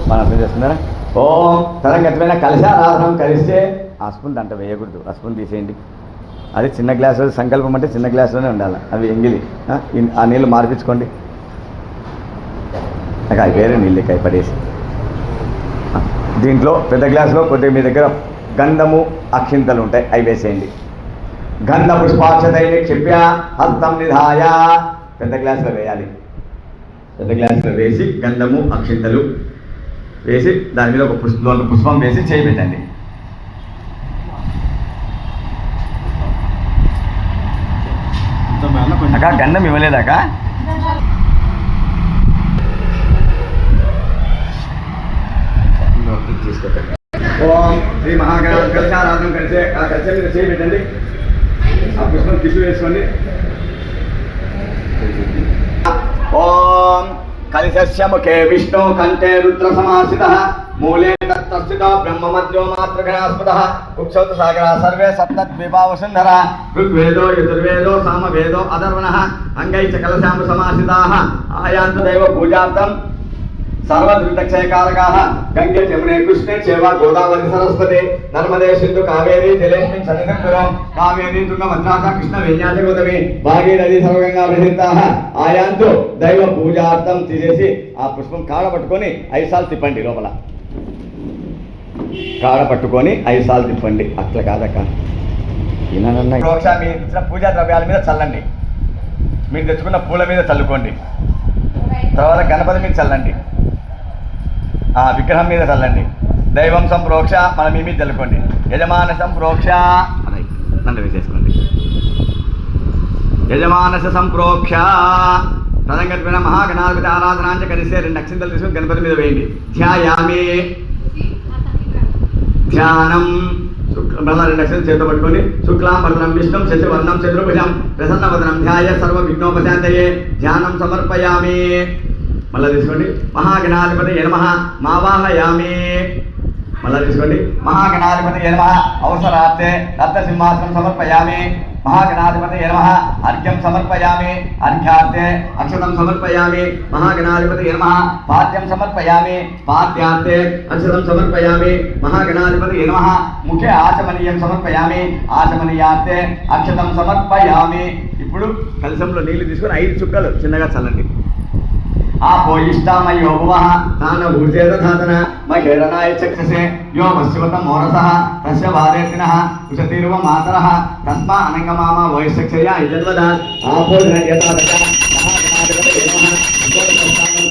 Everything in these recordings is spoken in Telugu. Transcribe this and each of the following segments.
మనం అర్థం చేస్తున్నారా? ఓం తరంగతమైన కలశారాధనం కలిస్తే ఆ స్పూన్ దాంట్లో వేయకూడదు, ఆ స్పూన్ తీసేయండి. అది చిన్న గ్లాసు సంకల్పం అంటే చిన్న గ్లాసులోనే ఉండాలి. అవి ఎంగిలి ఆ నీళ్ళు మార్పించుకోండి. అది వేరే నీళ్ళు కాయ పడేసి దీంట్లో పెద్ద గ్లాసులో కొద్దిగా మీ దగ్గర గంధము అక్షింతలు ఉంటాయి, అవి వేసేయండి. గంధ పుష్పాక్షతైని క్షిప్య హస్తం నిధాయ పెద్ద గ్లాసులో వేయాలి. పెద్ద గ్లాసులో వేసి గంధము అక్షింతలు వేసి దాని మీద ఒక పుష్పం వేసి చేయి పెట్టండి. అక్క గంధం ఇవ్వలేదాక? తీసుకెళ్ళండి. ఓం శ్రీ మహాగణాధిపతి కలశారాధన కలిసే ఆ కలశ మీద చేయి పెట్టండి. ఆ పుష్పం తిప్పి వేసుకోండి. ఓం కలిశస్య ముఖే విష్ణు కంఠే రుద్ర సమాసితః మూలే తత్స్థితో బ్రహ్మ మధ్యో మాతృగణాస్పదః కుక్షౌత సాగర సర్వే సప్తద్వీపా వసుంధరా ఋగ్వేదో యజుర్వేదో సామవేదో అథర్వణః అంగై చ కలశామ సమాసితాః ఆయాంతు దైవ పూజార్థం సర్వదృతక్షయకారకాః గంగే జమునే కృష్ణే చేవ గోదావరి సరస్వతి నర్మదే సింధు కావేరీ జలేస్మిన్ సన్నిధిం కురం కావేరీ తుంగభద్రా కృష్ణ వేణ్యాచ గోదావరి భాగీరథి సర్వగంగా ప్రసిద్ధాః ఆయాంతు దైవ పూజార్థం తీసేసి ఆ పుష్పం కాడ పట్టుకొని 5 సార్లు తిప్పండి. లోపల కాడ పట్టుకొని 5 సార్లు తిప్పండి. అట్లా కాదక్క ప్రోక్ష మీరు ఇచ్చిన పూజా ద్రవ్యాల మీద చల్లండి. మీరు తెచ్చుకున్న పూల మీద చల్లుకోండి. తర్వాత గణపతి మీద చల్లండి. ఆ విగ్రహం మీద చల్లండి. దైవం సంప్రోక్ష మన మీ మీద చల్లుకోండి. యజమాన సంప్రోక్ష నన్ను వేసేసుకోండి. యజమానస సంప్రోక్ష తదంగతిమైన మహాగణాధిపతి ఆరాధనాంచ కలిసే 2 అక్షింతలు తీసుకుని గణపతి మీద వేయండి. ధ్యాయామి ధ్యానం మళ్ళా 2 అక్షరాలు చేతితో పట్టుకొని శుక్లాం వరదనం విష్ణుం శశివర్ణం చతుర్భుజం ప్రసన్నవదనం ధ్యాయ సర్వ విఘ్నోపశాంతయే ధ్యానం సమర్పయామి. మళ్ళా తీసుకోండి. మహాగణాధిపతి నమః మావాహయామి. మళ్ళా తీసుకోండి. మహాగణాధిపతి నమః అవసరార్థే రత్న సింహాసనం సమర్పయామి. మహాగణాధిపతి నమః అర్ఘ్యం సమర్పయామి. అర్ఘ్యార్థే అక్షతం సమర్పయామి. మహాగణాధిపతి నమః పాద్యం సమర్పయామి. పాద్యార్థే అక్షతం సమర్పయామి. మహాగణాధిపతి నమః ముఖే ఆచమనీయం సమర్పయామి. ఆచమనీయార్థే అక్షతం సమర్పయామి. ఇప్పుడు కలశంలో నీళ్లు తీసుకొని 5 చుక్కలు చిన్నగా చల్లండి. आपो इष्टामयो भुवः तान ऊर्जेद धातन महेरणाय चक्षसे यो पश्चिमतं मोरसः तस्य वादेतिनः उशतीर्व मातरः तस्मा अनंगमामा वैशक्षया इजन्वदा आपो यथा तथा महागणाधिपतये नमः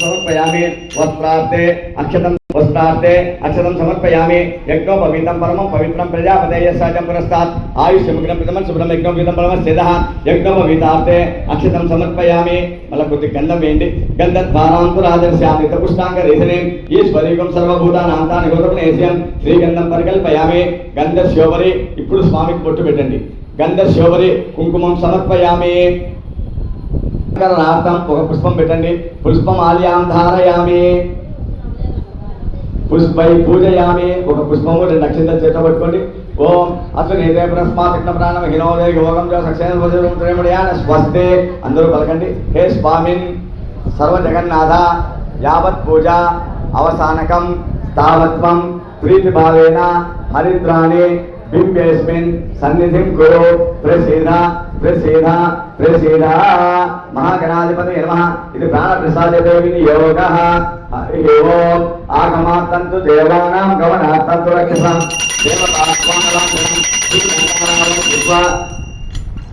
समर्पयामि. वस्त्रार्थे अक्षतं वस्त्रार्थे अक्षतं समर्पयामि. यज्ञोपवीतं परमं पवित्रं प्रजापतये सहजं पुरस्तात् आयुष्यमुग्नं प्रथमं शुभ्रं यज्ञोपवीतं परमश्चेदः यज्ञोपवीतार्थे अक्षतं समर्पयामि. మళ్ళీ కొద్ది గంధం వేయండి. గంధద్వారాంకురాదర్శ్యామి తపుష్టాంగరేశనే ఈశ్వరీకం సర్వభూతానాంతాని గోత్రపనేశ్యం శ్రీగంధం పరికల్పయామి. గంధశోభరి ఇప్పుడు స్వామికి బొట్టు పెట్టండి. గంధశోభరి కుంకుమం సమర్పయామి. అర్థం ఒక పుష్పం పెట్టండి. పుష్పమాల్యాం ధారయామి. పుష్పై పూజయామి. ఒక పుష్పము 2 అక్షంతలు చేత పట్టుకోండి. ఓం అశ్వనేదే పురస్మాత్న ప్రాణం హినోదే యోగం సక్షేణ స్వస్తే అందరూ పలకండి. హే స్వామిన్ సర్వ జగన్నాథ యావత్ పూజ అవసానకం తావత్వం ప్రీతిభావేన హరిద్రాణి బింబేస్మిన్ సన్నిధిం కురు ప్రసీద ప్రసీద ప్రసీద. మహాగణాధిపతి నమః ఇది ప్రాణ ప్రసాదేవి యోగ హరి ఓం ఆగమాత్తంతు దేవానాం గమనాత్తంతు రక్షసాం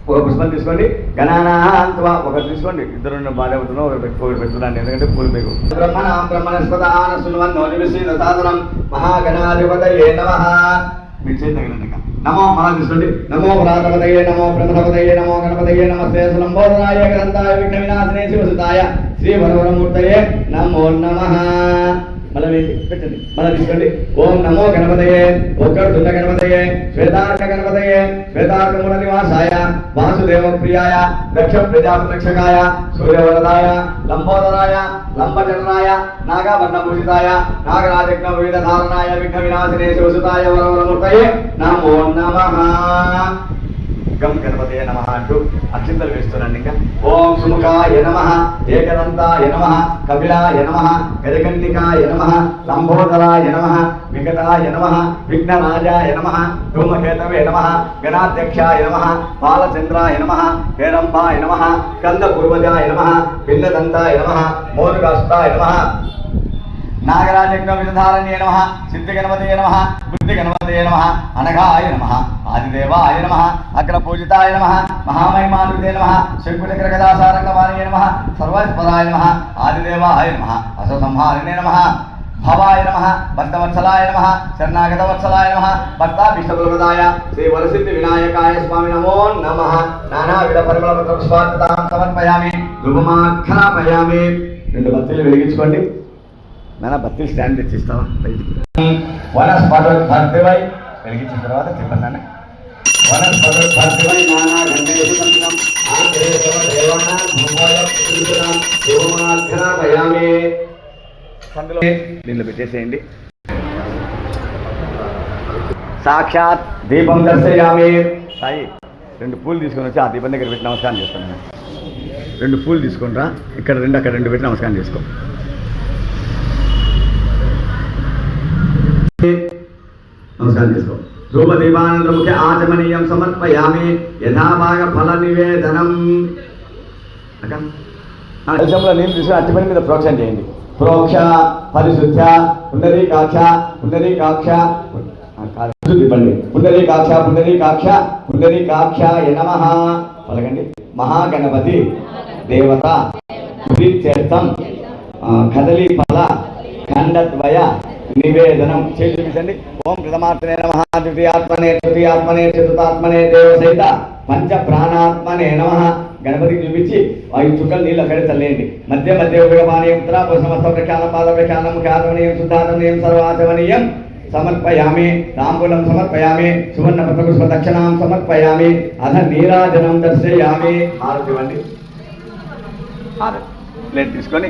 ఒక పుష్పం తీసుకోండి. గణానాంత్వ ఒకటి తీసుకోండి. 2 బాగా అవుతున్నాం. ఒకటి పెట్టుకున్నాను ఎందుకంటే పూలు మీకు బ్రహ్మణ బ్రహ్మణస్పదాన సున్వన్నో నివిసీద సాధనం మహాగణాధిపతయే నమః. మీరు చేతి తగినండి. నమో మహా తీసుకోండి. నమో ప్రాతపతయే నమో బ్రహ్మపతయే నమో గణపతయే నమస్తే లంబోదరాయ గ్రంథాయ విఘ్న వినాశనే శివసుతాయ శ్రీ వరవరమూర్తయే నమో నమః. మళ్ళీ పెట్టండి. మళ్ళీ తీసుకోండి. ఓం నమో గణపతయే ఒక్కడున్న గణపతయే శ్వేతార్క గణపతయే శ్వేతార్కముల నివాసాయ వాసుదేవ ప్రియాయ దక్ష ప్రజాపతిరక్షకాయ సూర్యవరదాయ లంబోదరాయ లంబచరణాయ నాగవర్ణభూషితాయ నాగరాజజ్ఞ వివిధధారణాయ విఘ్న వినాశనే శివసుతాయ వరవరమూర్తయే నమో నమః. గం గణపతయ నమః అంటూ అక్షింతలు వేస్తున్నాను. ఇంకా ఓం సుముఖాయ నమః, ఏకదంతాయ నమః, కపిలాయ నమః, గజకంటికాయ నమః, లంబోదరాయ నమః, వికటాయ నమః, విఘ్నరాజాయ నమః, ధూమకేతవే నమః, గణాధ్యక్షాయ నమః, బాలచంద్రాయ నమః, హేరంబాయ నమః, కందపూర్వజాయ నమః, భిన్నదంతాయ నమః, మోరుగాస్తాయ నమః, నాగరాజజ్ఞ విధారణ్యే నమః, సిద్ధిగణపతయే నమః, బుద్ధిగణపతయే నమః, అనఘాయ నమః, ఆదిదేవాయ నమః, అగ్రపూజితాయ నమః, మహామహిమానుతే నమః, శంకుచక్రగదాసారంగమానయే నమః, సర్వస్పదాయ నమః, ఆదిదేవాయ నమః, అససంహారిణే నమః, భవాయ నమః, భక్తవత్సలాయ నమః, శరణాగతవత్సలాయ నమః, భక్తాభీష్టప్రదాయ శ్రీ వరసిద్ధి వినాయకాయ స్వామి నమో నమః. నానావిధ పరిమళపత్ర పుష్పార్చతాం సమర్పయామి, ధూపమాఖ్యాపయామి. 2 బత్తీలు వెలిగించుకోండి. నాన్న బత్తీలు స్టాండ్ తెచ్చిస్తావా బయటికి. వనస్పతోద్భర్తివై వెలిగించిన తర్వాత చెప్పండి నాన్న. వనస్పతోద్భర్తివై నానా గంధేషు సంతం ఆంధ్రేదేవదేవానాం భూమోయం పుత్రికరాం ధూపమాఖ్యాపయామి. దీనిలో పెట్టేసేయండి. సాక్షాత్ దీపం దర్శయామి. సాయి 2 పూలు తీసుకొని వచ్చి ఆ దీపం దగ్గర పెట్టి నమస్కారం చేస్తాను. 2 పూలు తీసుకుంటా, ఇక్కడ 2 అక్కడ 2 పెట్టి నమస్కారం చేసుకో. నమస్కారం చేసుకో. ధూపదీపానందముఖ్య ఆచమనీయం సమర్పయామి. యథాభాగ ఫల నివేదనం. కలశంలో నీళ్ళు తీసుకుని అట్టిపని మీద ప్రోక్షణ చేయండి. ప్రోక్ష పరిశుద్ధ పుండరీకాక్ష పుండరీకాక్ష పండి పుండరీకాక్ష పుండరీకాక్ష పుండరీకాక్షాయ నమః పలకండి. మహాగణపతి దేవత ప్రీత్యర్థం కదలి ఫల ఖండద్వయ నివేదనం చేసి చూపించండి. ఓం ప్రథమాత్మనే నమః, ద్వితీయాత్మనే తృతీయాత్మనే చతుర్థాత్మనే దేవసహిత పంచ ప్రాణాత్మనే నమః. గణపతికి చూపించి 5 చుక్కలు నీళ్ళు అక్కడే చల్లేయండి. మధ్య మధ్య ఉపగమానీయం ఉత్తరాపో సమస్త ప్రఖ్యానం పాద ప్రఖ్యానం ముఖ్యాత్మనీయం శుద్ధాత్మనీయం సర్వాచమనీయం సమర్పయామి. తాంబూలం సమర్పయామి. సువర్ణ పత్రపుష్ప దక్షిణాం సమర్పయామి. అధ నీరాజనం దర్శయామి. హారతి ఇవ్వండి. ప్లేట్ తీసుకొని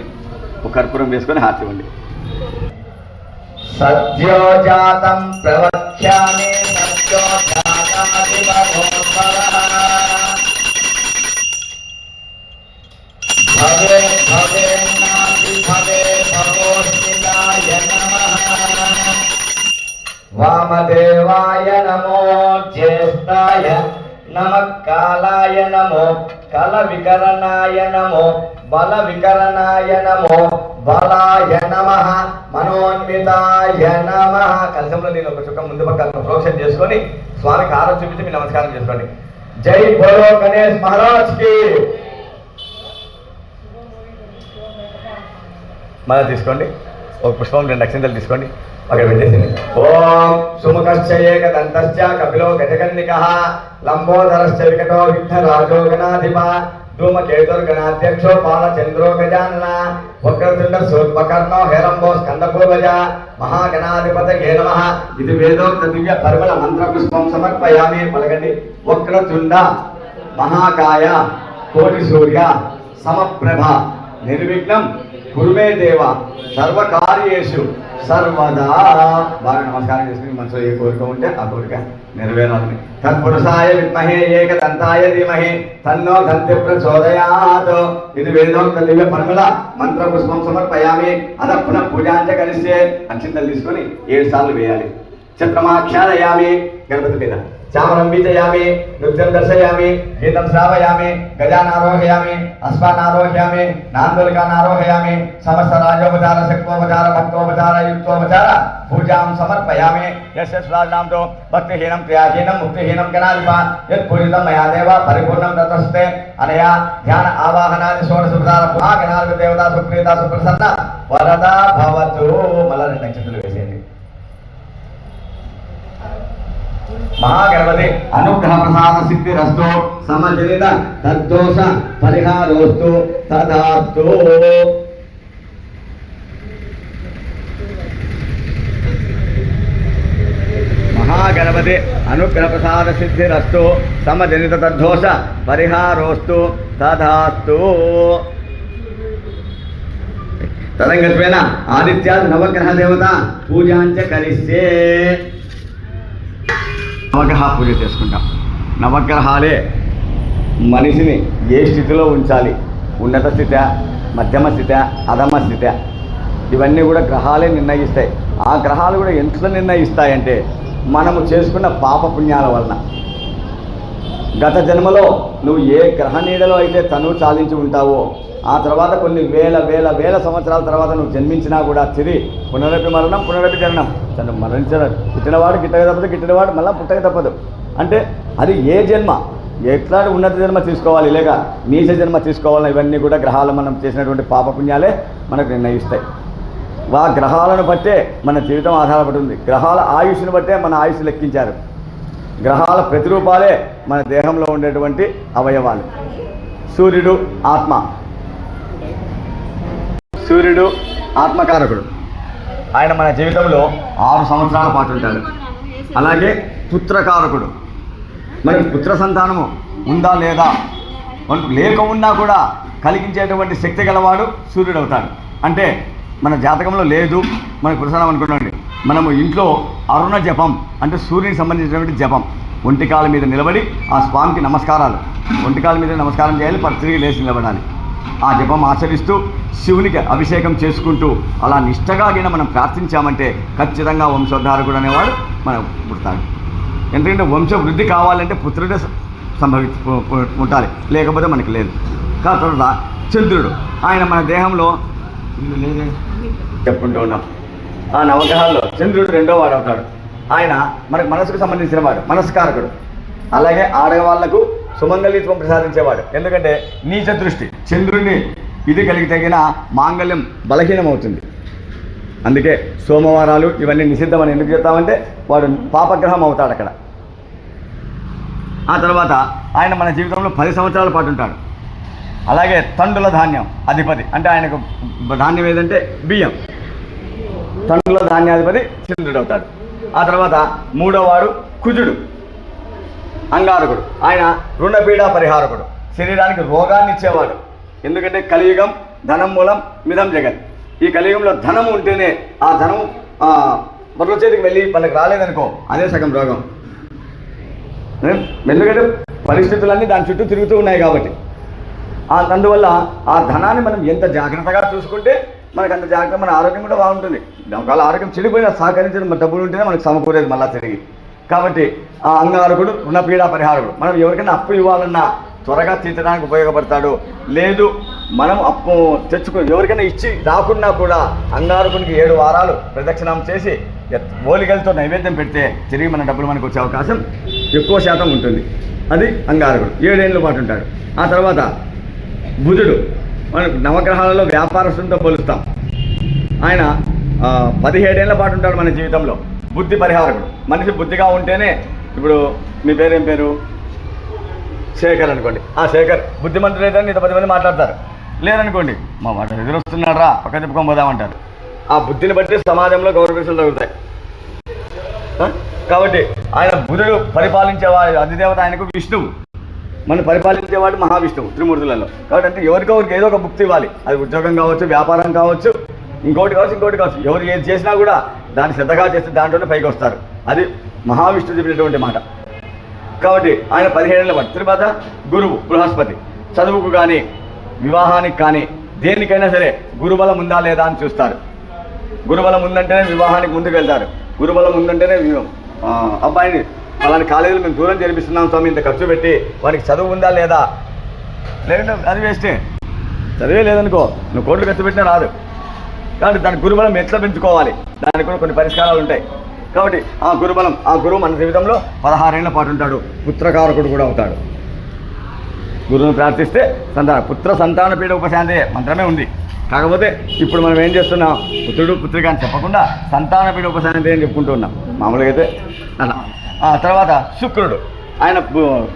ఒక కర్పూరం వేసుకొని హారతి ఇవ్వండి. సద్యోజాతం ప్రవక్ష్యామి సద్యోజాతాదిమహోత్సవః భవే భవేన్నాది భవే భవోస్మితాయ నమః. వామదేవాయ నమో, జ్యేష్ఠాయ నమః, కాలాయ నమో, కల వికరణాయ నమో, బల వికరణాయ నమో, బలాయ నమః, మనోన్వితాయ నమః. కలశంలో నేను ఒక చుక్క ముందు పక్క ప్రోక్షణ చేసుకొని స్వామికి ఆరతి చూపించి మీరు నమస్కారం చేసుకోండి. జై బోలో గణేష్ మహారాజ్ కి. మళ్ళీ తీసుకోండి. ఒక పుష్పం 2 అక్షింతలు తీసుకోండి, అక్కడ పెట్టేసింది. ఓం సుముఖశ్చ ఏకదంతశ్చ కపిలో గజకన్నికః లంబోదరశ్చ వికటో విఘ్నరాజో గణాధిప ధూమకేతుర్గణాధ్యక్షో బాలచంద్రో గజానన వక్రతుండ శూర్పకర్ణో హేరంబో స్కందపూర్వజ మహాగణాధిపతయే నమః. ఇది వేదోక్త దివ్య పరిమళ మంత్ర పుష్పం సమర్పయామి. పలకండి. వక్రతుండ మహాకాయ కోటి సూర్య సమప్రభ నిర్విఘ్నం కురుమే దేవ సర్వకార్యేషు సర్వదా. బాగా నమస్కారం చేసుకుని మనసులో ఏ కోరిక ఉంటే ఆ కోరిక నెరవేరాలని. తత్పురుషాయ విద్మహే ఏకదంతాయ ధీమహి తన్నో దంతి ప్రచోదయాత్. ఇది వేదోక్త దివ్య పరిమళ మంత్ర పుష్పం సమర్పయామి. అద పునః పూజాంచ కలిస్తే అక్షింతలు తీసుకొని 7 సార్లు వేయాలి. చంద్రమాఖ్యాదయామి. గణపతి మీద చామరం వీచయామి. నృత్యం దర్శయామి. గీతం శ్రావయామి. గజానారోహయామి. అశ్వానారోహయామి. నాందులికానారోహయామి. సమస్త రాజోపచార శక్తోపచార భక్తోపచార యుక్తోపచార పూజాం సమర్పయామి. యశస్రాజనాంతో భక్తిహీనం క్రియాహీనం ముక్తిహీనం గణాధిప యత్పూజితం మయా దేవ పరిపూర్ణం తతస్తే అనయా ధ్యాన ఆవాహనాది షోడశోపచార గణాధిప దేవతా సుప్రీత సుప్రసన్న వరదా భవతు. మళ్ళా 2 నక్షత్రాలు వేసేయండి. మహాగణపతి అనుగ్రహ ప్రసాద సిద్ధిరస్తు సమజనిత తద్దోష పరిహారోస్తు తదాస్తు. మహాగణపతి అనుగ్రహ ప్రసాద సిద్ధిరస్తు సమజనిత తద్దోష పరిహారోస్తు తదాస్తు. తదంగత్వేన ఆదిత్యాది నవగ్రహ దేవత పూజాంచ కలిస్తే నవగ్రహ పూజ చేసుకుంటాం. నవగ్రహాలే మనిషిని ఏ స్థితిలో ఉంచాలి, ఉన్నత స్థితి, మధ్యమ స్థితి, అధమ స్థితి, ఇవన్నీ కూడా గ్రహాలే నిర్ణయిస్తాయి. ఆ గ్రహాలు కూడా ఎంత నిర్ణయిస్తాయంటే మనము చేసుకున్న పాపపుణ్యాల వలన. గత జన్మలో నువ్వు ఏ గ్రహ నీడలో అయితే తనువు చాలించి ఉంటావో ఆ తర్వాత కొన్ని వేల వేల వేల సంవత్సరాల తర్వాత నువ్వు జన్మించినా కూడా తిరిగి పునరపి మరణం పునరపి జననం. తను మరణించాడు, పుట్టినవాడు గిట్టక తప్పదు, గిట్టినవాడు మళ్ళీ పుట్టక తప్పదు. అంటే అది ఏ జన్మ, ఎట్లాంటి ఉన్నత జన్మ తీసుకోవాలి లేక నీచ జన్మ తీసుకోవాలని ఇవన్నీ కూడా గ్రహాలు మనం చేసినటువంటి పాపపుణ్యాలే మనకు నిర్ణయిస్తాయి. ఆ గ్రహాలను బట్టే మన జీవితం ఆధారపడి ఉంది. గ్రహాల ఆయుష్ను బట్టే మన ఆయుష్ లెక్కించారు. గ్రహాల ప్రతిరూపాలే మన దేహంలో ఉండేటువంటి అవయవాలు. సూర్యుడు ఆత్మ, సూర్యుడు ఆత్మకారకుడు. ఆయన మన జీవితంలో 6 సంవత్సరాల పాటు ఉంటాడు. అలాగే పుత్రకారకుడు. మనకి పుత్ర సంతానము ఉందా లేదా, మనకు లేక ఉన్నా కూడా కలిగించేటువంటి శక్తి గలవాడు సూర్యుడు అవుతాడు. అంటే మన జాతకంలో లేదు మనకు పురుషానం అనుకోండి, మనము ఇంట్లో అరుణ జపం అంటే సూర్యునికి సంబంధించినటువంటి జపం, ఒంటికాల మీద నిలబడి ఆ స్వామికి నమస్కారాలు, ఒంటికాల మీద నమస్కారం చేయాలి, తిరిగి లేచి నిలబడాలి. ఆ జపం ఆచరిస్తూ శివునికి అభిషేకం చేసుకుంటూ అలా నిష్టగా మనం ప్రార్థించామంటే ఖచ్చితంగా వంశోద్ధారకుడు అనేవాడు మనకు పుడతాడు. ఎందుకంటే వంశ వృద్ధి కావాలంటే పుత్రుడే ఉండాలి, లేకపోతే మనకి లేదు. తర్వాత చంద్రుడు, ఆయన మన దేహంలో చెప్పుకుంటూ ఉన్నాం. ఆ నవగ్రహాల్లో చంద్రుడు 2వ వాడు అవుతాడు. ఆయన మనకు మనసుకు సంబంధించిన వాడు, మనస్కారకుడు. అలాగే ఆడవాళ్లకు సుమంగళిత్వం ప్రసాదించేవాడు. ఎందుకంటే నీచ దృష్టి చంద్రుడిని ఇది కలిగి తగిన మాంగళ్యం బలహీనమవుతుంది. అందుకే సోమవారాలు ఇవన్నీ నిషిద్ధమని ఎందుకు చెప్తామంటే వాడు పాపగ్రహం అవుతాడు అక్కడ. ఆ తర్వాత ఆయన మన జీవితంలో 10 సంవత్సరాల పాటు ఉంటాడు. అలాగే తండ్రుల ధాన్యం అధిపతి, అంటే ఆయనకు ధాన్యం ఏదంటే బియ్యం. తండ్రుల ధాన్యాధిపతి చంద్రుడు అవుతాడు. ఆ తర్వాత 3వ వాడు కుజుడు, అంగారకుడు. ఆయన రుణపీడా పరిహారకుడు, శరీరానికి రోగాన్ని ఇచ్చేవాడు. ఎందుకంటే కలియుగం ధనం మూలం మిదం జగత్. ఈ కలియుగంలో ధనం ఉంటేనే ఆ ధనం మరొక చేతికి వెళ్ళి మనకు రాలేదనుకో అదే సగం రోగం. ఎందుకంటే పరిస్థితులన్నీ దాని చుట్టూ తిరుగుతూ ఉన్నాయి కాబట్టి. అందువల్ల ఆ ధనాన్ని మనం ఎంత జాగ్రత్తగా చూసుకుంటే మనకు అంత జాగ్రత్త, మన ఆరోగ్యం కూడా బాగుంటుంది. ఒకవేళ ఆరోగ్యం చెడిపోయినా సహకరించిన డబ్బులు ఉంటేనే మనకు సమకూరేది మళ్ళా తిరిగి. కాబట్టి ఆ అంగారకుడు రుణపీడా పరిహారకుడు. మనం ఎవరికైనా అప్పు ఇవ్వాలన్నా త్వరగా తీర్చడానికి ఉపయోగపడతాడు. లేదు మనం అప్పు ఎవరికైనా ఇచ్చి రాకున్నా కూడా అంగారకునికి 7 వారాలు ప్రదక్షిణం చేసి ఓలిగలతో నైవేద్యం పెడితే తిరిగి మన డబ్బులు మనకు వచ్చే అవకాశం ఎక్కువ శాతం ఉంటుంది. అది అంగారకుడు 7 ఏళ్ళ పాటు ఉంటాడు. ఆ తర్వాత బుధుడు, మనం నవగ్రహాలలో వ్యాపారస్తులతో పోలుస్తాం. ఆయన 17 ఏళ్ళ పాటు ఉంటాడు మన జీవితంలో. బుద్ధి పరిహారకుడు. మనిషి బుద్ధిగా ఉంటేనే, ఇప్పుడు మీ పేరేం పేరు, శేఖర్ అనుకోండి. ఆ శేఖర్ బుద్ధిమంతుడు అయితే ఇంత 10 మంది మాట్లాడతారు. లేదనుకోండి మా వాడు ఎదురొస్తున్నాడు రా పక్క చెప్పుకొని పోదామంటారు. ఆ బుద్ధిని బట్టి సమాజంలో గౌరవించలు జరుగుతాయి. కాబట్టి ఆయన బుధుడు పరిపాలించేవాడు, అధిదేవత ఆయనకు విష్ణువు. మనం పరిపాలించేవాడు మహావిష్ణువు త్రిమూర్తులలో. కాబట్టి అంటే ఎవరికొకరికి ఏదో ఒక భుక్తి ఇవ్వాలి. అది ఉద్యోగం కావచ్చు, వ్యాపారం కావచ్చు, ఇంకోటి కావచ్చు. ఎవరు ఏది చేసినా కూడా దాన్ని శ్రద్ధగా చేస్తే దాంట్లోనే పైకి వస్తారు. అది మహావిష్ణువు చెప్పినటువంటి మాట. కాబట్టి ఆయన 17 ఏళ్ళ పాటు. తర్వాత గురువు బృహస్పతి, చదువుకు కానీ వివాహానికి కానీ దేనికైనా సరే గురుబలం ఉందా లేదా అని చూస్తారు. గురుబలం ఉందంటేనే వివాహానికి ముందుకు వెళ్తారు. గురుబలం ఉందంటేనే అబ్బాయిని అలాంటి కాలేజీలు మేము దూరం చేర్పిస్తున్నాం స్వామి, ఇంత ఖర్చు పెట్టి వానికి చదువు ఉందా లేదా, లేదంటే అది వేస్టే. చదివే లేదనుకో నువ్వు కోట్లు ఖర్చు పెట్టినా రాదు. కాబట్టి దాని గురుబలం ఎట్లా పెంచుకోవాలి, దానికి కూడా కొన్ని పరిష్కారాలు ఉంటాయి. కాబట్టి ఆ గురువు మన జీవితంలో 16 ఏళ్ల పాటు ఉంటాడు. పుత్రకారకుడు కూడా అవుతాడు. గురువును ప్రార్థిస్తే పుత్ర సంతాన పీడ ఉపశాంతి మంత్రమే ఉంది. కాకపోతే ఇప్పుడు మనం ఏం చేస్తున్నాం, పుత్రుడు పుత్రిక అని చెప్పకుండా సంతాన పీడ ఉపశాంతి అని చెప్పుకుంటూ ఉన్నాం మామూలుగా అయితే అలా. తర్వాత శుక్రుడు, ఆయన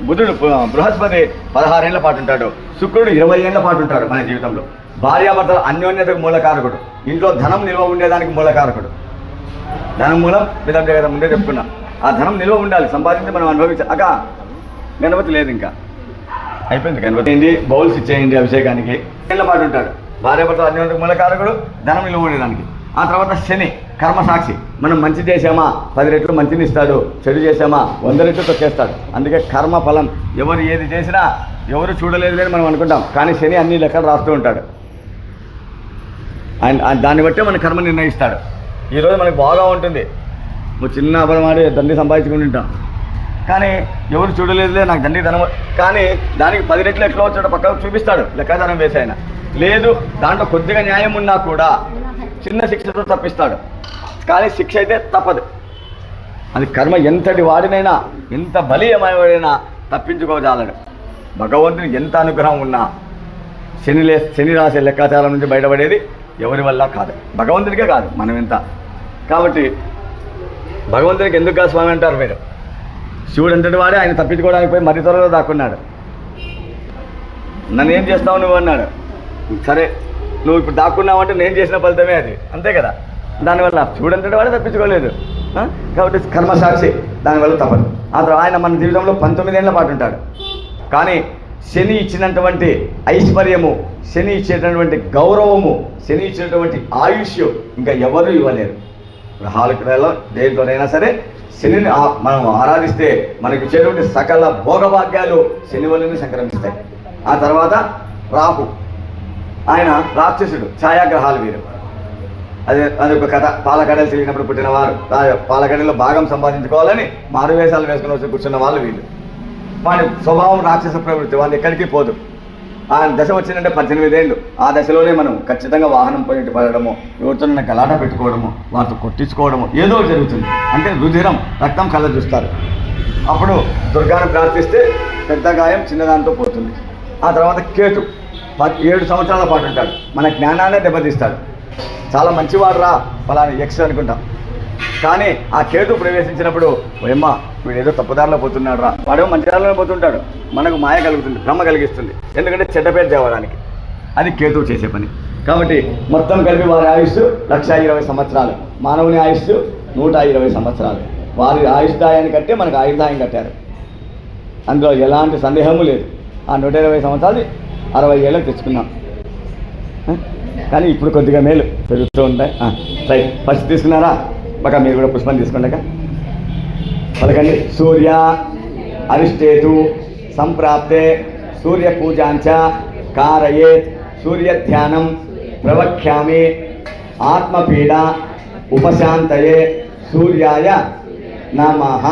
బుధుడు బృహస్పతి 16 ఏళ్ల పాటు ఉంటాడు. శుక్రుడు 20 ఏళ్ల పాటు ఉంటాడు మన జీవితంలో. భార్యాభర్తల అన్యోన్యతకు మూలకారకుడు. ఇంట్లో ధనం నిల్వ ఉండేదానికి మూలకారకుడు. ధనం మూలం మీద కదా ముందే చెప్పుకున్నాం. ఆ ధనం నిల్వ ఉండాలి, సంపాదించి మనం అనుభవించాలి. గణపతి లేదు ఇంకా అయిపోయింది. గణపతి ఏంటి, బౌల్స్ ఇచ్చేయండి అభిషేకానికి. ఏళ్ల పాటు ఉంటాడు. భార్యాభర్తల అన్యోన్యతకు మూలకారకుడు, ధనం నిల్వ ఉండేదానికి. ఆ తర్వాత శని కర్మసాక్షి. మనం మంచి చేసామా 10 రెట్లు మంచిని ఇస్తాడు, చెడు చేసామా 100 రెట్లు తొక్కేస్తాడు. అందుకే కర్మ ఫలం ఎవరు ఏది చేసినా ఎవరు చూడలేదు అని మనం అనుకుంటాం, కానీ శని అన్ని లెక్కలు రాస్తూ ఉంటాడు. దాన్ని బట్టే మన కర్మ నిర్ణయిస్తాడు. ఈరోజు మనకు బాగా ఉంటుంది, నువ్వు చిన్న అబద్ధమాడి దండి సంపాదించుకుని ఉంటాం, కానీ ఎవరు చూడలేదులే నాకు దండి ధనం, కానీ దానికి 10 రెట్లు ఎట్లా వచ్చాడో పక్కకు చూపిస్తాడు లెక్కాధారం వేసి. ఆయన లేదు దాంట్లో కొద్దిగా న్యాయం ఉన్నా కూడా చిన్న శిక్షతో తప్పిస్తాడు, కానీ శిక్ష అయితే తప్పదు. అది కర్మ ఎంతటి వాడినైనా ఎంత బలీయమైనా తప్పించుకోజాలడు. భగవంతుని ఎంత అనుగ్రహం ఉన్నా శని రాసే లెక్కాచారం నుంచి బయటపడేది ఎవరి వల్ల కాదు, భగవంతునికే కాదు, మనం ఎంత. కాబట్టి భగవంతునికి ఎందుకు కాదు స్వామి అంటారు మీరు. శివుడు ఎంతటి వాడే ఆయన తప్పించుకోవడానికి పోయి మరీ త్వరలో దాక్కున్నాడు. నన్ను ఏం చేస్తావు నువ్వు అన్నాడు. సరే నువ్వు ఇప్పుడు దాక్కున్నావంటే నేను చేసిన ఫలితమే అది, అంతే కదా. దానివల్ల శివుడు ఎంతటి వాడే తప్పించుకోలేదు. కాబట్టి కర్మసాక్షి, దానివల్ల తప్పదు. ఆ తర్వాత ఆయన మన జీవితంలో 19 ఏళ్ల పాటు ఉంటాడు. కానీ శని ఇచ్చినటువంటి ఐశ్వర్యము, శని ఇచ్చేటటువంటి గౌరవము, శని ఇచ్చినటువంటి ఆయుష్ ఇంకా ఎవరు ఇవ్వలేరు. గ్రహాలలో దేనితోనైనా సరే శనిని మనం ఆరాధిస్తే మనకి ఇచ్చేటువంటి సకల భోగభాగ్యాలు శని వల్లనే సంక్రమిస్తాయి. ఆ తర్వాత రాహు, ఆయన రాక్షసుడు, ఛాయాగ్రహాలు వీరు. అదొక కథ. పాలకడలు తిరిగినప్పుడు పుట్టినవారు, పాలకడలో భాగం సంపాదించుకోవాలని మారువేషాలు వేసుకుని వచ్చి కూర్చున్న వాళ్ళు వీళ్ళు. వాడి స్వభావం రాక్షస ప్రవృత్తి, వాళ్ళు ఎక్కడికి పోదు. ఆ దశ వచ్చిందంటే 18 ఏళ్ళు. ఆ దశలోనే మనం ఖచ్చితంగా వాహనం పోయి పడడము, ఎవరితో గలాట పెట్టుకోవడము, వాటితో కొట్టించుకోవడము ఏదో జరుగుతుంది. అంటే రుధిరం, రక్తం కళ్ళ చూస్తారు. అప్పుడు దుర్గాను ప్రార్థిస్తే పెద్ద గాయం చిన్నదాంతో పోతుంది. ఆ తర్వాత కేతు 7 సంవత్సరాల పాటు ఉంటాడు, మన జ్ఞానాన్ని దెబ్బతీస్తాడు. చాలా మంచివాడు రా ఫలానా ఎక్స్ అనుకుంటాం, కానీ ఆ కేతు ప్రవేశించినప్పుడు ఏమ్మా వీడు ఏదో తప్పుదారిలో పోతున్నాడు రా, వాడేమో మంచి దారిలోనే పోతుంటాడు, మనకు మాయ కలుగుతుంది, భ్రమ కలిగిస్తుంది. ఎందుకంటే చెడ్డ పేరు తేవడానికి అది కేతువు చేసే పని. కాబట్టి మొత్తం కలిపి వారి ఆయుష్ 120 సంవత్సరాలు, మానవుని ఆయుష్ 120 సంవత్సరాలు. వారి ఆయుష్దాయాన్ని కట్టే మనకు ఆయుర్దాయం కట్టారు, అందులో ఎలాంటి సందేహము లేదు. ఆ 120 సంవత్సరాలు 60 ఏళ్ళకి తెచ్చుకున్నాం. కానీ ఇప్పుడు కొద్దిగా మేలు పెరుగుతూ ఉంటాయి. రైట్, ఫస్ట్ తీసుకున్నారా? బాగా మీరు కూడా పుష్పం తీసుకుంటాక పలకండి. సూర్య అరిష్టేతు సంప్రాప్తే సూర్య పూజాంచ కారయేత్ సూర్య ధ్యానం ప్రవక్ష్యామి ఆత్మపీడ ఉపశాంతయే సూర్యాయ నమః.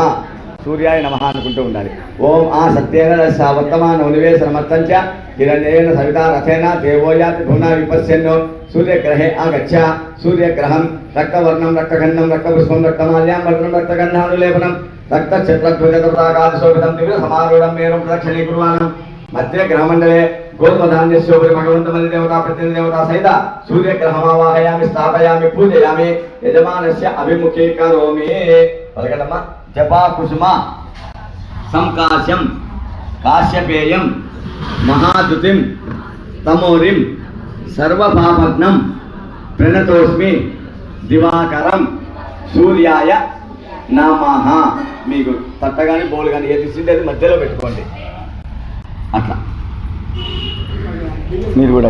సూర్యాయ నమః అనుకుంటూ ఉండాలి. ఓం ఆ సత్యేన రస వర్తమాన నివేశనమర్థంచ హిరణ్యేన సవితా రథేన దేవోయాతి భువన విపశ్యన్నో సూర్యగ్రహే ఆగచ్చ. సూర్యగ్రహం రక్తవర్ణం రక్తగంధం రక్తపుష్పం రక్తమాల్యాం వర్ణం రక్తగంధానులేపనం రక్తఛత్రధ్వజరాగాదిశోభితం దివ్య సమారూఢం మేరం ప్రదక్షిణీకుర్వాణం. మధ్య గ్రహమండలే గోత్మధాన్యస్యోపరి భగవంతమది దేవతా ప్రతినిధి దేవతా సహిత సూర్యగ్రహమావాహయామి స్థాపయామి పూజయామి యజమానస్య అభిముఖీకరోమి. పలకడమ్మా. జపా కుసుమ సంకాశ్యం కాశ్యపేయం మహాదుతిం తమోరిం సర్వపాపగ్నం ప్రణతోస్మి దివాకరం సూర్యాయ నమః. మీకు తట్ట కానీ బౌల్ కానీ ఏది ఇచ్చింది అది మధ్యలో పెట్టుకోండి. అట్లా మీరు కూడా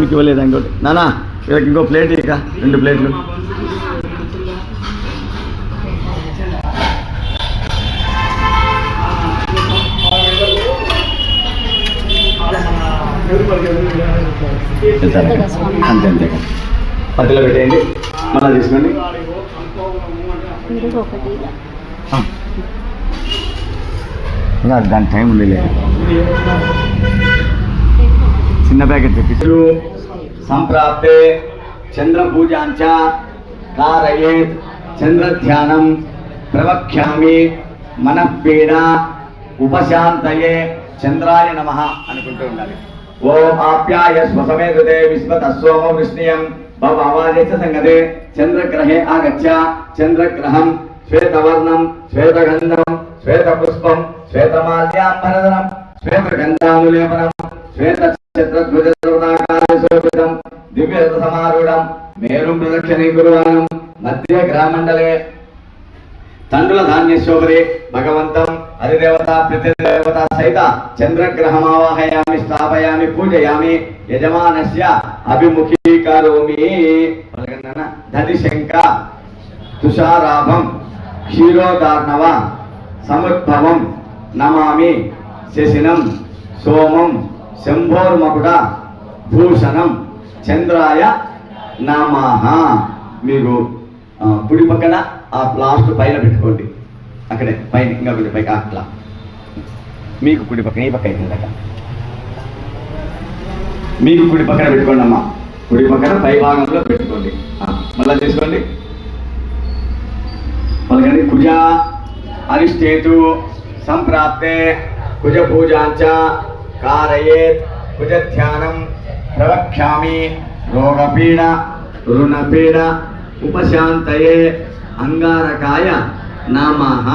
మీకు ఇవ్వలేదు ఇంకోటి నానా, వీళ్ళకి ఇంకో ప్లేట్ ఇక 2 ప్లేట్లు. అంతే అంతే పత్తిలో పెట్టేయండి, మళ్ళీ తీసుకోండి. దాని టైం ఉంది లేదు, చిన్న ప్యాకెట్ తెప్పిస్తూ. సంప్రాప్తే చంద్ర పూజాంచ కారయేత్ చంద్రధ్యానం ప్రవక్ష్యామి మనఃపీడ ఉపశాంతయే చంద్రాయ నమః అనుకుంటూ ఉండాలి. ఓం ఆప్యాయ స్వసమేధే విశ్వత సోమ వృష్ణియం భవాదేశ సంగతే చంద్రగ్రహే ఆగచ్చ. చంద్రగ్రహం శ్వేతవర్ణం శ్వేతగంధం శ్వేతపుష్పం శ్వేతమాల్యాంబరధరం శ్వేతగంధానులేపనం శ్వేతఛత్రధ్వజరాగాదిశోభితం దివ్యరథ సమారూఢం మేరుం ప్రదక్షిణీకుర్వాణం. మధ్య గ్రామండలే తండ్రుల ధాన్యశోభరే భగవంతం అధిదేవత ప్రతిదేవత సహిత చంద్రగ్రహమావాహయామి స్థాపయామి పూజయామి యజమానస్య అభిముఖీకరోమి. దధిశంక తుషారాభం క్షీరోదార్ణవ సముద్భవం నమామి శశినం సోమం శంభోర్మకుట భూషణం చంద్రాయ నమః. మీరు కుడి పక్కన ఆ లాస్ట్ పైన పెట్టుకోండి, అక్కడే పైన ఇంకా కొంచెం పైకి అట్లా మీకు కుడి పక్కన ఈ పక్క అవుతుంది, మీకు కుడి పక్కన పెట్టుకోండి అమ్మా, కుడి పక్కన పై భాగంలో పెట్టుకోండి. మళ్ళా తీసుకోండి, పలకండి. కుజ అరిష్టేతు సంప్రాప్తే కుజ పూజాంచ కారయేత్ కుజ ధ్యానం ప్రవక్ష్యామి రోగపీడ రుణపీడ ఉపశాంతయే అంగారకాయ నమః.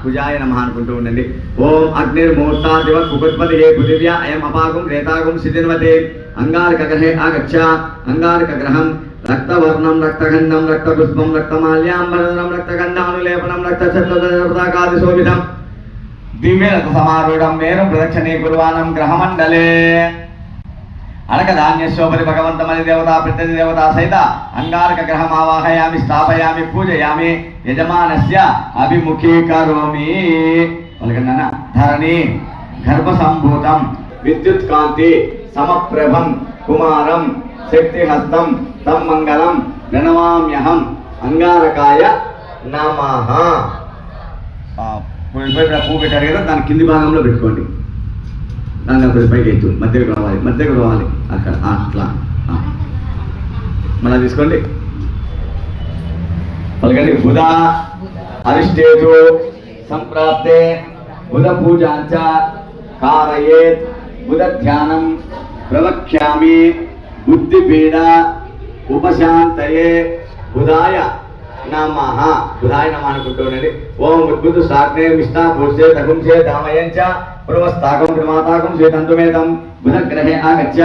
కుజాయ నమః అనుకుంటూ ఉండండి. ఓం అగ్నిర్మూర్తాదివ కుకుత్పతి పృథివ్యా అయం అపాకం రేతాకం సిద్ధిన్వతే అంగారకగ్రహే ఆగచ్చ. అంగారకగ్రహం రక్తవర్ణం రక్తగంధం రక్తపుష్పం రక్తమాల్యాంబరం రక్తగంధానులేపనం రక్తచత్రకాదిశోభితం దివ్యరథ సమారూఢం మేరు ప్రదక్షిణీ కుర్వాణం గ్రహమండలే. అడకధాన్యశోభరి భగవంతమని దేవతా ప్రత్యధి దేవతా సహిత అంగారక గ్రహం ఆవాహయామి స్థాపయామి పూజయామి యజమానస్య అభిముఖీకరోమి. పలకండి. ధరణి గర్భసంభూతం విద్యుత్ కాంతి సమప్రభం కుమారం శక్తిహస్తం తం మంగళం ప్రణమామ్యహం అంగారకాయ నమః. పువ్వు పెట్టారు కదా, దాని కింది భాగంలో పెట్టుకోండి. దాన్ని అప్పుడు పైకి ఎత్తు, మధ్యకు రావాలి అక్కడ అట్లా. మళ్ళీ తీసుకోండి, పలకండి. బుధ అరిష్టేతు సంప్రాప్తే బుధ పూజాంచ కారయేత్ బుధ ధ్యానం ప్రవక్ష్యామి బుద్ధిపీడ ఉపశాంతయే బుధాయ నమః. బుధాయ నమః అనుకుంటూ ఉండండి. ఓం ఉద్భుతు సాగ్నే విష్ణా పూర్సే తగుంసే దామయంచ పురవస్తాకం ప్రమాతాకం శ్వేతంతుమేతం బుధగ్రహే ఆగచ్చ.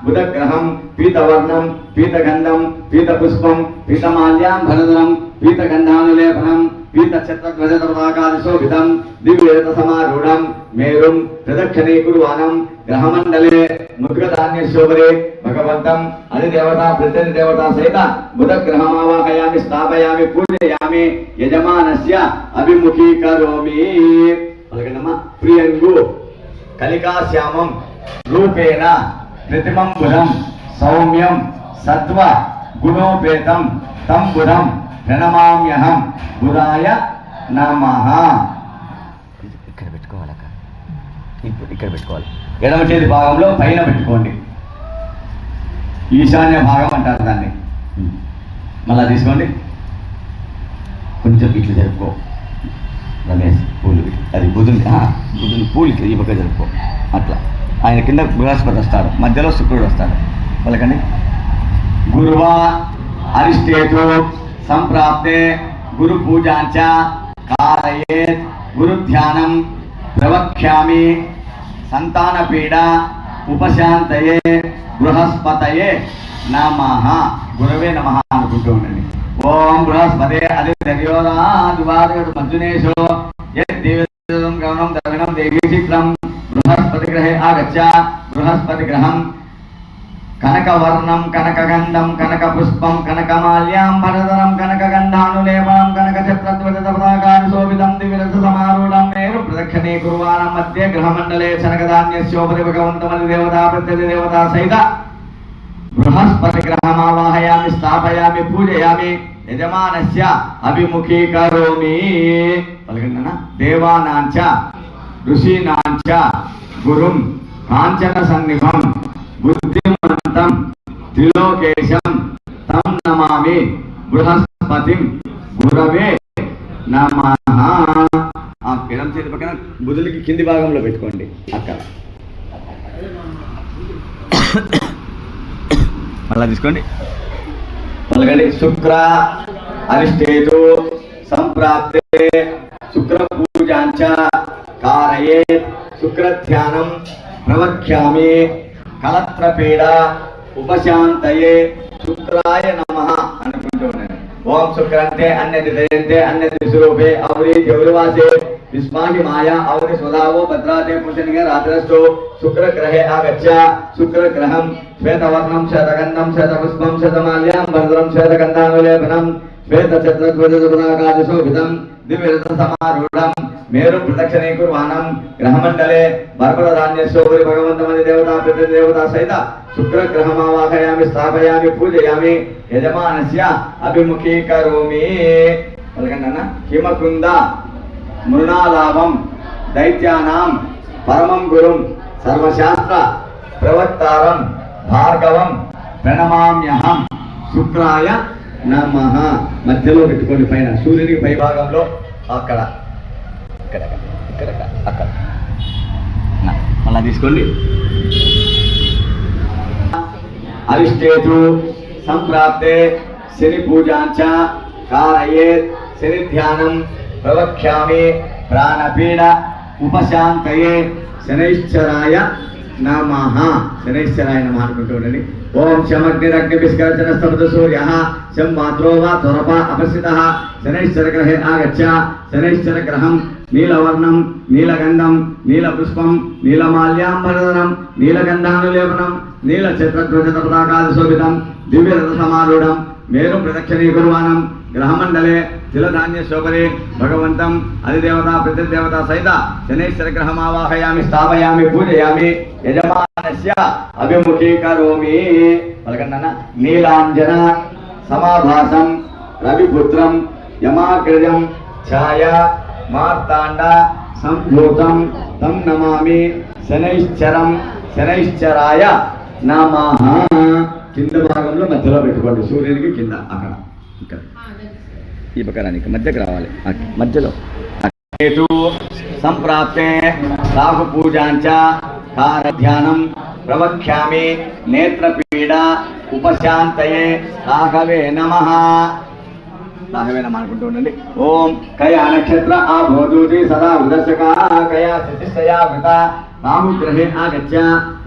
బుధగ్రహం పీతవర్ణం పీతగంధం పీతపుష్పం పీతమాల్యాంబరధరం పీతగంధానులేపనం పీతఛత్రధ్వజతపతాకాదిశోభితం దివ్యరథ సమారూఢం మేరుం ప్రదక్షిణీ కుర్వాణం గ్రహమండలే ముద్గధాన్యశోభరే భగవంతం అధిదేవతా ప్రత్యధి దేవతా సహిత బుధగ్రహమావాహయామి స్థాపయామి పూజయామి యజమానస్య అభిముఖీకరోమి. పలకండమ్మా. ప్రియంగు కలికాశ్యామం రూపేణ ప్రతిమం బుధం సౌమ్యం సత్వ గుణోపేతం తం బుధం ప్రణమామ్యహం బుధాయ నమః. ఇక్కడ పెట్టుకోవాలక్క, ఇప్పుడు ఇక్కడ పెట్టుకోవాలి. ఎడమ చేతి భాగంలో పైన పెట్టుకోండి, ఈశాన్య భాగం అంటారు దాన్ని. మళ్ళా తీసుకోండి, కొంచెం ఇట్లా జరుపుకో రమేష్. పూలు అది బుధుని పూలకి ఈ పక్క జరుపుకో అట్లా. ఆయన కింద బృహస్పతి వస్తాడు, మధ్యలో శుక్రుడు వస్తాడు. పలకండి. గురువా అరిష్టేతు సంప్రాప్తే గురు పూజాంచ కారయేత్ గురు ధ్యానం ప్రవక్ష్యామి సంతానపీడ ఉపశాంతయే బృహస్పతయే నమః. గురవే నమః అనుకుంటూ ఉండండి. ఓం బృహస్పతే అధిదేవతాదివాదమర్జునేషు యద్దేవం గమనం దర్శనం దేవీ శీఘ్రం బృహస్పతి గ్రహే ఆగచ్చ. బృహస్పతి గ్రహం కనకవర్ణం కనకగంధం కనకపుష్పం కనకమాల్యాంబరధరం కనకగంధానులేపనం కనకఛత్రధ్వజతపతాకాదిశోభితం దివ్యరథ సమారూఢం మేరు ప్రదక్షిణీ కుర్వాణం మధ్య గ్రహమండలే శనకధాన్యశోభరి భగవంతమది దేవతా ప్రత్యధి దేవతా సహిత బృహస్పతి గ్రహమావాహయామి స్థాపయామి పూజయామి యజమానస్య అభిముఖీకరోమి. పలకండి. దేవానాంచ ఋషీనాంచ గురుం కాంచన సన్నిభం బుద్ధిమంతం త్రిలోకేశం తం నమామి బృహస్పతిం గురవే నమః. ఆ ఎడమ చేతి పక్కన బుధులకి కింది భాగంలో పెట్టుకోండి అక్కడ. మళ్ళా తీసుకోండి, పలకండి. శుక్ర అరిష్టేతు సంప్రాప్తే శుక్ర పూజాంచ కారయేత్ శుక్ర ధ్యానం ప్రవక్ష్యామి కలత్రపీడ ఉపశాంతయే శుక్రాయ నమః అనుకుంటూ ఉన్నాను. ఓం శుక్రంతే అన్యది దయంతే అన్యది స్వరూపే అవరీ జౌరవాసే విస్మాహి మాయా అవని స్వదావో భద్రాతే పుషనిగా రాత్రస్తో శుక్రగ్రహే ఆగచ్చ శుక్రగ్రహం శ్వేతవర్ణం శ్వేతగంధం శ్వేతపుష్పం శ్వేతమాల్యాం భద్రం శ్వేతగంధానులేపనం శ్వేతఛత్రధ్వజపతాకాశోభితం దివ్యరథసమారూఢం మేరు ప్రదక్షిణే కుర్వాణం గ్రహమండలే బర్పరధాన్యస్యోపరి భగవంతమది దేవతా ప్రతిదేవతా సహిత శుక్రగ్రహమావాహయామి స్థాపయామి పూజయామి యజమానస్య అభిముఖీకరోమి. పలకండి. హిమకుంద మృణాలాభం దైత్యానాం పరమం గురుం సర్వశాస్త్ర ప్రవక్తారం భార్గవం ప్రణమామ్యహం శుక్రాయ నమః. మధ్యలో పెట్టుకోండి, పైన సూర్యునికి పై భాగంలో అక్కడ ఇక్కడ ఇక్కడ అక్కడ మళ్ళా తీసుకోండి. అరిష్టేతు సంప్రాప్తే శని పూజాంచ కారయేత్ శని ధ్యానం ప్రవక్ష్యామి ప్రాణపీడ ఉపశాంతయే శనైశ్చరాయ నమః. శనైశ్చరాయ నమః అనుకుంటూ ఉండండి. ఓం శమగ్నిరగ్నిభిస్కర్జన స్తమత సూర్య శం మాత్రో వా త్వరప అపస్థితః శనైశ్చర గ్రహే ఆగచ్చ. శనైశ్చర గ్రహం నీలవర్ణం నీలగంధం నీలపుష్పం నీలమాల్యాంబరధరం నీలగంధానులేపనం నీలఛత్రధ్వజపతాకాశోభితం దివ్యరథసమారూఢం మేరు ప్రదక్షిణీ కుర్వాణం గ్రహమండలే తిలధాన్యశోభరే భగవంతం అధిదేవత ప్రతిదేవత సహిత శనైశ్వర గ్రహమావాహయామి స్థాపయామి పూజయామి యజమానస్య అభిముఖీకరోమి. పలకండి. నీలాంజన సమాభాసం రవిపుత్రం యమాగ్రజం ఛాయ మార్తాండ సంభూతం తం నమామి శనైశ్చరం శనైశ్చరాయ నమః. కింద భాగంలో మధ్యలో పెట్టుకోండి, సూర్యునికి కింద అక్కడ ఇక్కడ ఈ పక్కరానికి మధ్యకి రావాలి మధ్యలో. సంప్రాప్తే రాహు పూజాంచ కారధ్యానం ప్రవక్ష్యామి నేత్రపీడ ఉపశాంతయే రాఘవే నమః. రాఘవే నమః అనుకుంటూ ఉండండి. ఓం కయా నక్షత్ర ఆభోదూతి సదా ఉదర్శకా కయా శిశిష్టయా వృత రాహుగ్రహే ఆగచ్చ.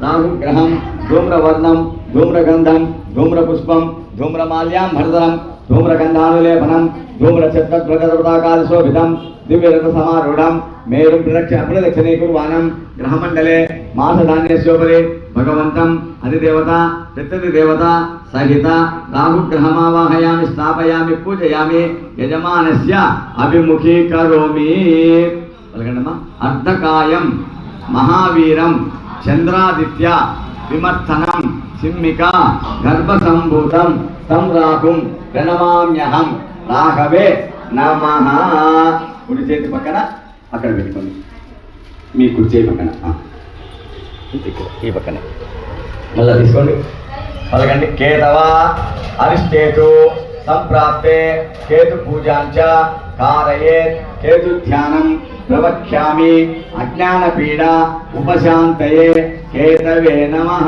రాహుగ్రహం ధూమ్రవర్ణం ధూమ్రగంధం ధూమ్రపుష్పం ధూమ్రమాల్యాం భరధరం ధూమ్రగంధానులేపనం ధూమ్రఛత్రధ్వజపతాకాశోభితం దివ్యరథసమారూఢం మేరు ప్రదక్షిణీ కుర్వాణం గ్రహమండలే మాసధాన్యస్యోపరి భగవంతం అధిదేవత ప్రత్యధిదేవత సహిత రాహుగ్రహమావాహయామి స్థాపయామి పూజయామి యజమానస్య అభిముఖీకరోమి. పలకండమ్మా. అర్ధకాయం మహావీరం చంద్రాదిత్య విమర్శనం సిమ్మిక గర్భసంభూతం తం రాహుం ప్రణమామ్యహం రాఘవే నమః. కుడి చేతి పక్కన అక్కడ పెట్టుకోండి, మీ కుడి చేతి పక్కన ఈ పక్కన మళ్ళీ తీసుకోండి. పలకండి. కేతవ అరిష్టేతు సంప్రాప్తే కేతు పూజాంచ కారయేత్ కేతు ధ్యానం ప్రవక్ష్యామి అజ్ఞానపీడ ఉపశాంతయే కేతవే నమః.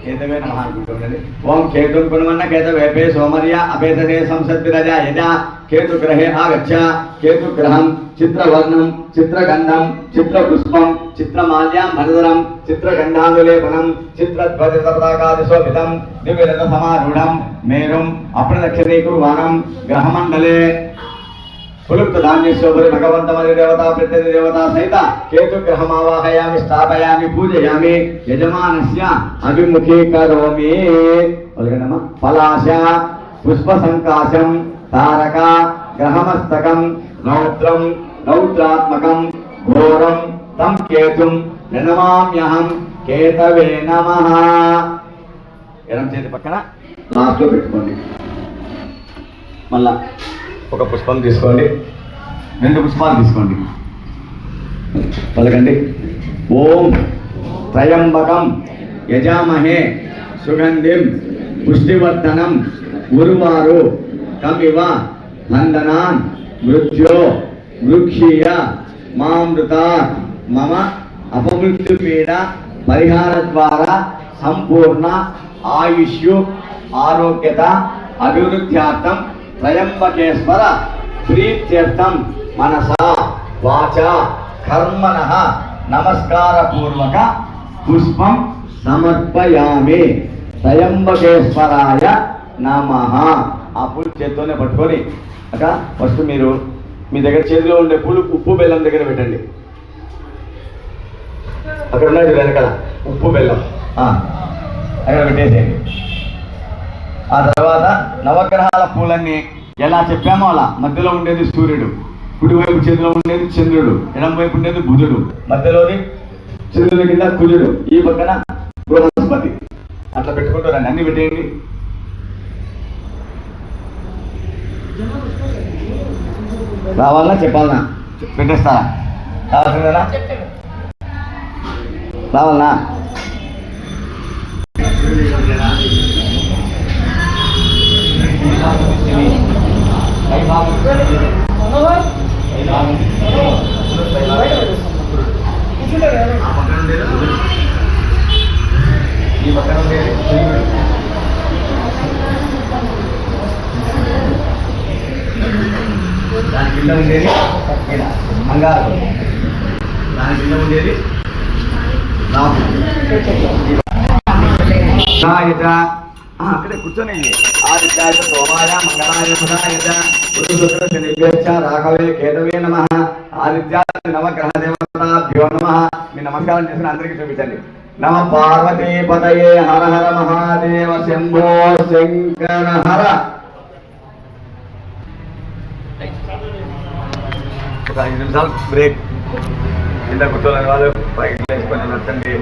కేతవే నమః అనుకుంటుండండి. ఓం కేతుం కుణమన్న కేతవేపే సోమర్య అపేతతే సంసద్విరజ యజా కేతుగ్రహే ఆగచ్చ. కేతుగ్రహం చిత్రవర్ణం చిత్రగంధం చిత్రపుష్పం చిత్రమాల్యాం భరధరం చిత్రగంధానులేపనం చిత్రధ్వజపతాకాశోభితం దివ్యరథసమారూఢం మేరుం అప్రదక్షిణీ కుర్వాణం గ్రహమండలే పులుప్త ధాన్యస్యోపరి భగవంతమది దేవతా ప్రత్యధిదేవతా సహిత కేతుగ్రహమావాహయామి స్థాపయామి పూజయామి యజమానస్య అభిముఖీకరోమి. పలాశ పుష్పసంకాశం తారక గ్రహమస్తకం రౌద్రం రౌద్రాత్మకం ఘోరం తం కేతుం ప్రణమామ్యహం కేతవే నమః. ఎడం చేతి పక్కన లాస్ట్లో పెట్టుకోండి. మళ్ళా ఒక పుష్పం తీసుకోండి, 2 పుష్పాలు తీసుకోండి. పలకండి. ఓం త్రయంబకం యజామహే సుగంధిం పుష్టివర్ధనం ఉర్వారు కమివ బంధనాన్ మృత్యో వృక్షీయ మామృత మమ అపమృత్యుపీడ పరిహార ద్వారా సంపూర్ణ ఆయుష్యు ఆరోగ్యత అభివృద్ధ్యార్థం త్రయంబకేశ్వర ప్రీత్యర్థం మనసా వాచ కర్మణః నమస్కార పూర్వక పుష్పం సమర్పయామి. త్రయంబకేశ్వరాయ నమః. ఆ పూజ చేత్తోనే పట్టుకొని అక్క ఫస్ట్ మీరు మీ దగ్గర చేతిలో ఉండే పూలు ఉప్పు బెల్లం దగ్గర పెట్టండి. అక్కడ ఉన్నది వెనకాల ఉప్పు బెల్లం అక్కడ పెట్టేసేయండి. ఆ తర్వాత నవగ్రహాల పూలన్నీ ఎలా చెప్పామో అలా మధ్యలో ఉండేది సూర్యుడు, కుడివైపు చేతిలో ఉండేది చంద్రుడు, ఎడం వైపు ఉండేది బుధుడు, మధ్యలోని చంద్రుడి కింద కుజుడు, ఈ పక్కన బృహస్పతి. అట్లా పెట్టుకుంటారండి. అన్ని పెట్టేయండి. రావాలన్నా చెప్పాలన్నా పెట్టేస్తారా? రావాల్సిందేనా? రావాలన్నా? ఈ పక్కన ఉండేది దాని కింద ఉండేది అంగారు, దాని కింద ఉండేది అక్కడే కూర్చొని ఆదిత్యాయ సోమాయ మంగళాయ బుధాయ నిర్వేక్ష రాఘవే కేతవే నమ ఆదిత్యాయ నవగ్రహ దేవతాభ్యో నమ. మీ నమస్కారం చేసుకుని అందరికీ చూపించండి. నమ పార్వతీ పతయే హర హర మహాదేవ శంభో శంకర హర. ఒక 5 నిమిషాలు బ్రేక్. కింద కూర్చోలేని వాళ్ళు పైకి వేసుకొని నచ్చండి.